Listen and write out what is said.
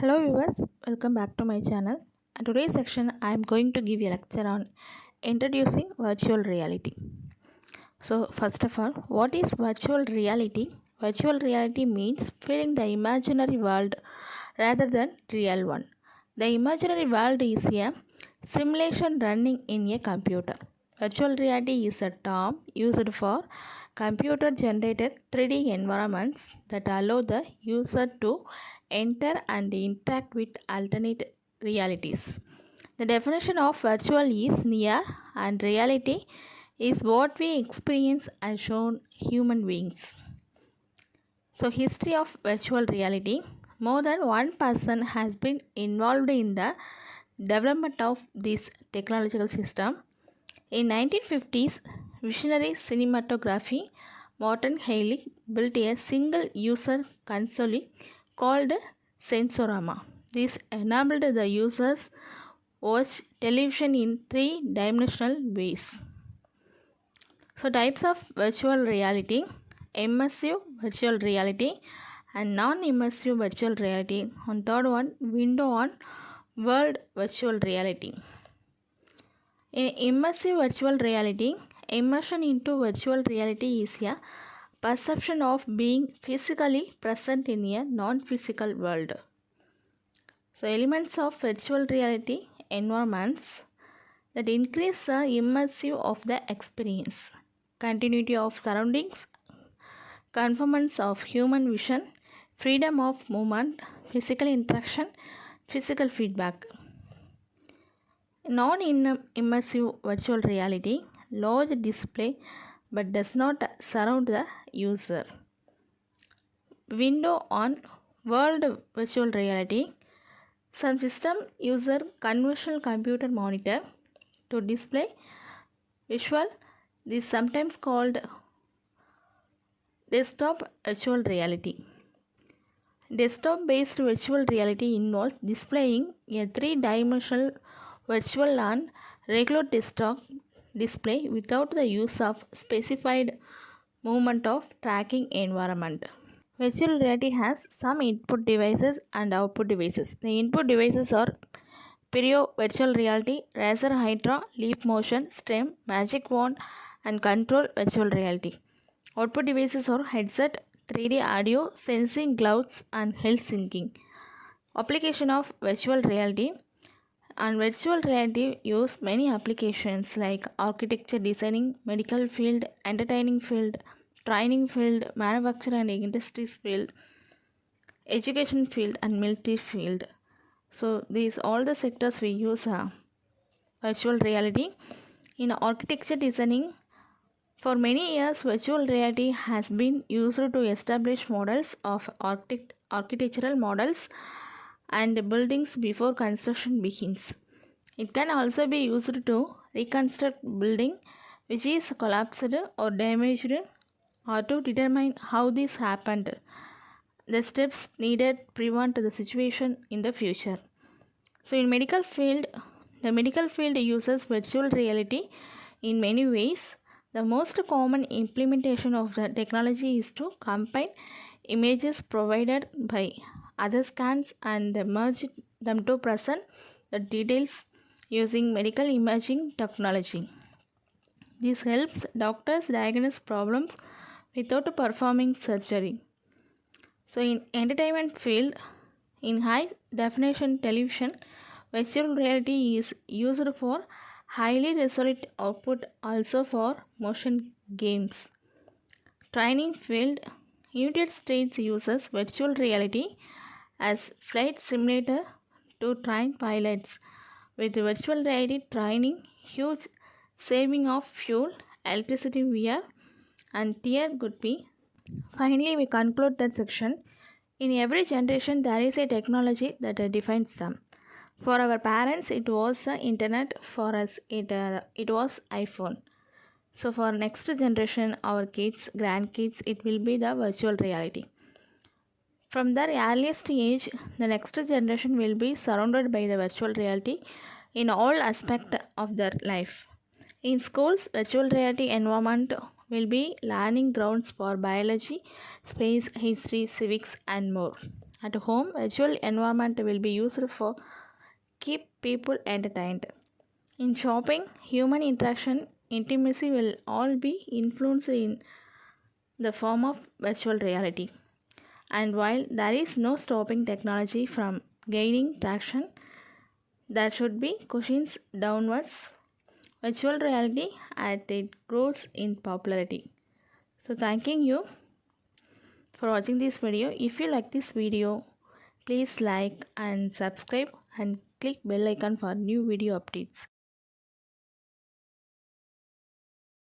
Hello viewers, welcome back to my channel. In today's section, I am going to give you a lecture on introducing virtual reality. So first of all, what is virtual reality? Virtual reality means feeling the imaginary world rather than real one. The imaginary world is a simulation running in a computer. Virtual reality is a term used for computer generated 3D environments that allow the user to enter and interact with alternate realities. The definition of virtual is near and reality is what we experience as shown human beings. So, history of virtual reality. More than one person has been involved in the development of this technological system. In 1950s, visionary cinematography, Morton Haley built a single-user console called Sensorama. This enabled the users watch television in three-dimensional ways. So types of virtual reality: immersive virtual reality and non-immersive virtual reality. On third one, window on world virtual reality. In immersive virtual reality, immersion into virtual reality is a perception of being physically present in a non-physical world. So elements of virtual reality environments that increase the immersive of the experience: continuity of surroundings, conformance of human vision, freedom of movement, physical interaction, physical feedback. Non-immersive virtual reality, large display but does not surround the user. Window on world virtual reality, some system user conventional computer monitor to display visual. This is sometimes called desktop virtual reality. Desktop based virtual reality involves displaying a three-dimensional virtual on regular desktop display without the use of specified movement of tracking environment. Virtual reality has some input devices and output devices. The input devices are Perio Virtual Reality, Razer Hydra, Leap Motion, STEM, Magic Wand, and Control Virtual Reality. Output devices are headset, 3D audio, sensing gloves, and health syncing. Application of virtual reality. And virtual reality use many applications like architecture designing, medical field, entertaining field, training field, manufacturing and industries field, education field, and military field. So these all the sectors we use virtual reality. In architecture designing, for many years virtual reality has been used to establish models of architectural models and buildings before construction begins. It can also be used to reconstruct building which is collapsed or damaged, or to determine how this happened. The steps needed prevent the situation in the future. So in medical field, the medical field uses virtual reality in many ways. The most common implementation of the technology is to combine images provided by other scans and merge them to present the details using medical imaging technology. This helps doctors diagnose problems without performing surgery. So in entertainment field, in high definition television, virtual reality is used for highly resolute output, also for motion games. Training field, United States uses virtual reality as flight simulator to train pilots. With virtual reality training, huge saving of fuel, electricity, wear, and tear could be. Finally, we conclude that section. In every generation, there is a technology that defines them. For our parents, it was the internet. For us, it was iPhone. So for next generation, our kids, grandkids, it will be the virtual reality. From their earliest age, the next generation will be surrounded by the virtual reality in all aspects of their life. In schools, virtual reality environment will be learning grounds for biology, space, history, civics, and more. At home, virtual environment will be used for keep people entertained. In shopping, human interaction, intimacy will all be influenced in the form of virtual reality. And while there is no stopping technology from gaining traction, there should be cushions downwards virtual reality as it grows in popularity. So thanking you for watching this video. If you like this video, please like and subscribe and click bell icon for new video updates.